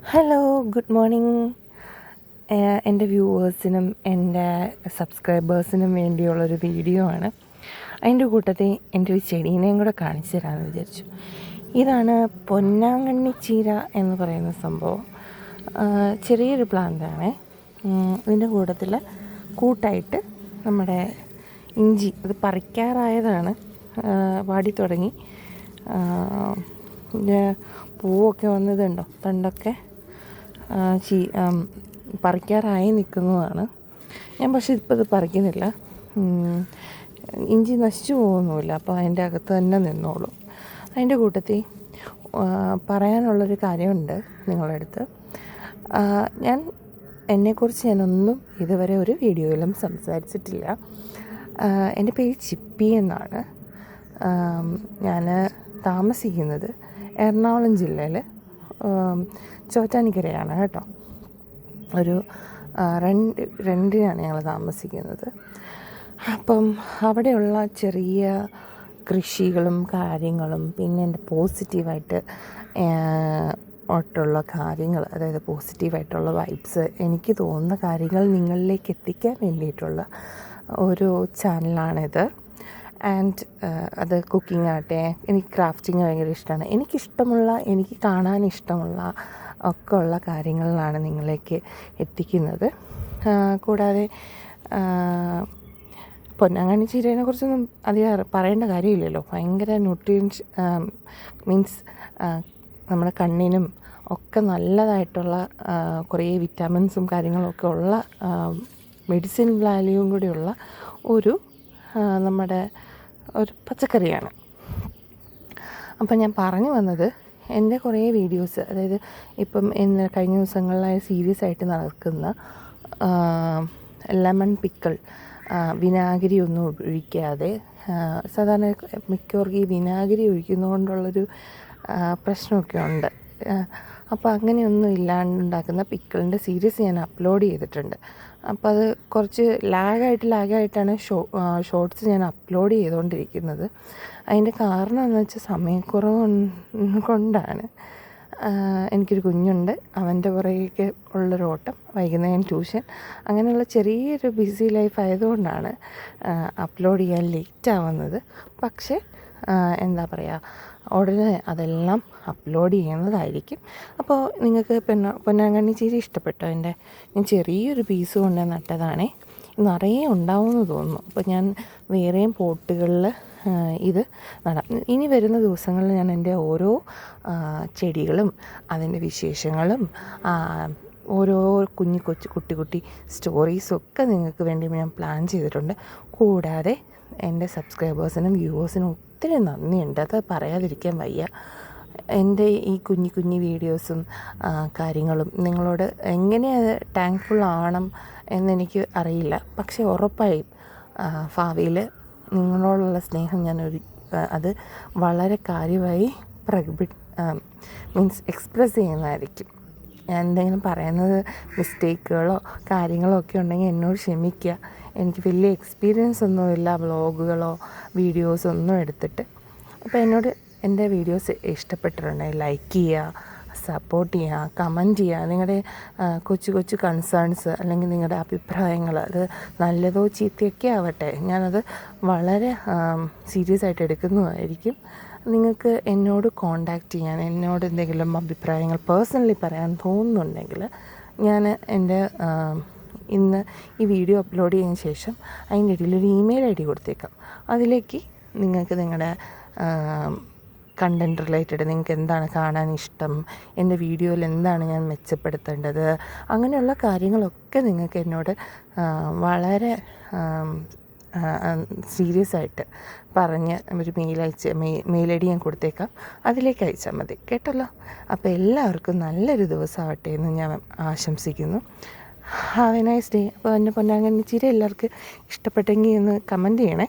Hello, good morning. എൻ്റെ വ്യൂവേഴ്സിനും എൻ്റെ സബ്സ്ക്രൈബേഴ്സിനും വേണ്ടിയുള്ളൊരു video ആണ്. അതിൻ്റെ കൂട്ടത്തിൽ എൻ്റെ ഒരു ചെടീനെയും കൂടെ കാണിച്ചു തരാമെന്ന് വിചാരിച്ചു. ഇതാണ് പൊന്നാങ്കണ്ണി ചീര എന്ന് പറയുന്ന സംഭവം. ചെറിയൊരു പ്ലാന്റാണ്. ഇതിൻ്റെ കൂട്ടത്തിൽ കൂട്ടായിട്ട് നമ്മുടെ ഇഞ്ചി, അത് പറിക്കാറായതാണ്, വാടി തുടങ്ങി. പൂവൊക്കെ വന്നതുണ്ടോ, തണ്ടൊക്കെ പറിക്കാറായി നിൽക്കുന്നതാണ്. ഞാൻ പക്ഷേ ഇപ്പോൾ ഇത് പറിക്കുന്നില്ല. ഇഞ്ചി നശിച്ചു പോകുന്നുമില്ല, അപ്പോൾ അതിൻ്റെ അകത്ത് തന്നെ നിന്നോളും. അതിൻ്റെ കൂട്ടത്തിൽ പറയാനുള്ളൊരു കാര്യമുണ്ട് നിങ്ങളുടെ അടുത്ത്. എന്നെക്കുറിച്ച് ഞാനൊന്നും ഇതുവരെ ഒരു വീഡിയോയിലും സംസാരിച്ചിട്ടില്ല. എൻ്റെ പേര് ചിപ്പി എന്നാണ്. ഞാൻ താമസിക്കുന്നത് എറണാകുളം ജില്ലയിൽ ചോറ്റാനിക്കരയാണ് കേട്ടോ. ഒരു റെൻറ്റിനാണ് ഞങ്ങൾ താമസിക്കുന്നത്. അപ്പം അവിടെയുള്ള ചെറിയ കൃഷികളും കാര്യങ്ങളും, പിന്നെ എൻ്റെ പോസിറ്റീവായിട്ട് ആയിട്ടുള്ള കാര്യങ്ങൾ, അതായത് പോസിറ്റീവായിട്ടുള്ള വൈബ്സ്, എനിക്ക് തോന്നുന്ന കാര്യങ്ങൾ നിങ്ങളിലേക്ക് എത്തിക്കാൻ വേണ്ടിയിട്ടുള്ള ഒരു ചാനലാണിത്. ആൻഡ് അത് കുക്കിംഗ് ആകട്ടെ, എനിക്ക് ക്രാഫ്റ്റിങ് ഭയങ്കര ഇഷ്ടമാണ്. എനിക്ക് കാണാൻ ഇഷ്ടമുള്ള ഒക്കെ ഉള്ള കാര്യങ്ങളിലാണ് നിങ്ങളിലേക്ക് എത്തിക്കുന്നത്. കൂടാതെ പൊന്നാങ്കണ്ണി ചീരയെ കുറിച്ചൊന്നും അധികം പറയേണ്ട കാര്യമില്ലല്ലോ. ഭയങ്കര ന്യൂട്രിയൻസ്, മീൻസ് നമ്മുടെ കണ്ണിനും ഒക്കെ നല്ലതായിട്ടുള്ള കുറേ വിറ്റാമിൻസും കാര്യങ്ങളൊക്കെ ഉള്ള, മെഡിസിൻ വാല്യൂവും കൂടിയുള്ള നമ്മുടെ ഒരു പച്ചക്കറിയാണ്. അപ്പം ഞാൻ പറഞ്ഞു വന്നത്, എൻ്റെ കുറേ വീഡിയോസ്, അതായത് ഇപ്പം കഴിഞ്ഞ ദിവസങ്ങളിലായി സീരിയസ് ആയിട്ട് നടക്കുന്ന ലെമൺ പിക്കിൾ, വിനാഗിരി ഒന്നും ഒഴിക്കാതെ, സാധാരണ മിക്കവർക്കും ഈ വിനാഗിരി ഒഴിക്കുന്നതുകൊണ്ടുള്ളൊരു പ്രശ്നമൊക്കെ ഉണ്ട്. അപ്പോൾ അങ്ങനെയൊന്നും ഇല്ലാണ്ടുണ്ടാക്കുന്ന പിക്കിളിൻ്റെ സീരീസ് ഞാൻ അപ്ലോഡ് ചെയ്തിട്ടുണ്ട്. അപ്പോൾ അത് കുറച്ച് ലാഗായിട്ടാണ് ഷോർട്സ് ഞാൻ അപ്ലോഡ് ചെയ്തുകൊണ്ടിരിക്കുന്നത്. അതിൻ്റെ കാരണം എന്ന് വെച്ചാൽ സമയക്കുറവ് കൊണ്ടാണ്. എനിക്കൊരു കുഞ്ഞുണ്ട്, അവൻ്റെ പുറകേക്ക് ഉള്ളൊരു ഓട്ടം, വൈകുന്നേരം ട്യൂഷൻ, അങ്ങനെയുള്ള ചെറിയൊരു ബിസി ലൈഫ് ആയതുകൊണ്ടാണ് അപ്ലോഡ് ചെയ്യാൻ ലേറ്റ് ആവുന്നത്. പക്ഷേ എന്താ പറയുക, ഉടനെ അതെല്ലാം അപ്ലോഡ് ചെയ്യുന്നതായിരിക്കും. അപ്പോൾ നിങ്ങൾക്ക് പൊന്നാങ്കണ്ണി ചീര ഇഷ്ടപ്പെട്ടോ? ഞാൻ ചെറിയൊരു പീസ് കൊണ്ട് നട്ടതാണേ, നിറയെ ഉണ്ടാവുമെന്ന് തോന്നുന്നു. അപ്പോൾ ഞാൻ വേറെയും പോട്ടുകളിൽ ഇത് നടാം. ഇനി വരുന്ന ദിവസങ്ങളിൽ ഞാൻ എൻ്റെ ഓരോ ചെടികളും അതിൻ്റെ വിശേഷങ്ങളും ഓരോ കുട്ടി സ്റ്റോറീസും ഒക്കെ നിങ്ങൾക്ക് വേണ്ടി ഞാൻ പ്ലാൻ ചെയ്തിട്ടുണ്ട്. കൂടാതെ എൻ്റെ സബ്സ്ക്രൈബേഴ്സിനും വ്യൂവേഴ്സിനും ഒത്തിരി നന്ദിയുണ്ട്, അത് പറയാതിരിക്കാൻ വയ്യ. എൻ്റെ ഈ കുഞ്ഞു വീഡിയോസും കാര്യങ്ങളും നിങ്ങളോട് എങ്ങനെ താങ്ക്ഫുൾ ആവണം എന്നെനിക്ക് അറിയില്ല. പക്ഷേ ഉറപ്പായും ഭാവിയിൽ നിങ്ങളോടുള്ള സ്നേഹം അത് വളരെ കാര്യമായി എക്സ്പ്രസ് ചെയ്യുന്നതായിരിക്കും. ഞാൻ എന്തെങ്കിലും പറയുന്നത് മിസ്റ്റേക്കുകളോ കാര്യങ്ങളോ ഒക്കെ ഉണ്ടെങ്കിൽ എന്നോട് ക്ഷമിക്കുക. എനിക്ക് വലിയ എക്സ്പീരിയൻസ് ഒന്നുമില്ല വ്ളോഗുകളോ വീഡിയോസോ ഒന്നും എടുത്തിട്ട്. അപ്പോൾ എന്നോട് എൻ്റെ വീഡിയോസ് ഇഷ്ടപ്പെട്ടിട്ടുണ്ടെങ്കിൽ ലൈക്ക് ചെയ്യുക, സപ്പോർട്ട് ചെയ്യുക, കമൻറ്റ് ചെയ്യുക. നിങ്ങളുടെ കൊച്ചു കൺസേൺസ് അല്ലെങ്കിൽ നിങ്ങളുടെ അഭിപ്രായങ്ങൾ, അത് നല്ലതോ ചീത്തയൊക്കെ ആവട്ടെ, ഞാനത് വളരെ സീരിയസ് ആയിട്ട് എടുക്കുന്നതായിരിക്കും. നിങ്ങൾക്ക് എന്നോട് കോണ്ടാക്റ്റ് ചെയ്യാൻ, എന്നോട് എന്തെങ്കിലും അഭിപ്രായങ്ങൾ പേഴ്സണലി പറയാൻ തോന്നുന്നുണ്ടെങ്കിൽ, ഞാൻ എൻ്റെ ഇന്ന് ഈ വീഡിയോ അപ്ലോഡ് ചെയ്തതിന് ശേഷം അതിൻ്റെ ഇടയിൽ ഒരു ഇമെയിൽ ID കൊടുത്തേക്കാം. അതിലേക്ക് നിങ്ങൾക്ക് നിങ്ങളുടെ കണ്ടൻറ് റിലേറ്റഡ്, നിങ്ങൾക്ക് എന്താണ് കാണാൻ ഇഷ്ടം, എൻ്റെ വീഡിയോയിൽ എന്താണ് ഞാൻ മെച്ചപ്പെടുത്തേണ്ടത്, അങ്ങനെയുള്ള കാര്യങ്ങളൊക്കെ നിങ്ങൾക്ക് എന്നോട് വളരെ സീരിയസ് ആയിട്ട് പറഞ്ഞ് ഒരു മെയിൽ ID ഞാൻ കൊടുത്തേക്കാം. അതിലേക്ക് അയച്ചാൽ മതി കേട്ടല്ലോ. അപ്പോൾ എല്ലാവർക്കും നല്ലൊരു ദിവസമാവട്ടെ എന്ന് ഞാൻ ആശംസിക്കുന്നു. Have A nice day. അപ്പോൾ എൻ്റെ പൊന്നാങ്കണ്ണി ചീര എല്ലാവർക്കും ഇഷ്ടപ്പെട്ടെങ്കിൽ ഒന്ന് കമൻറ്റ് ചെയ്യണേ.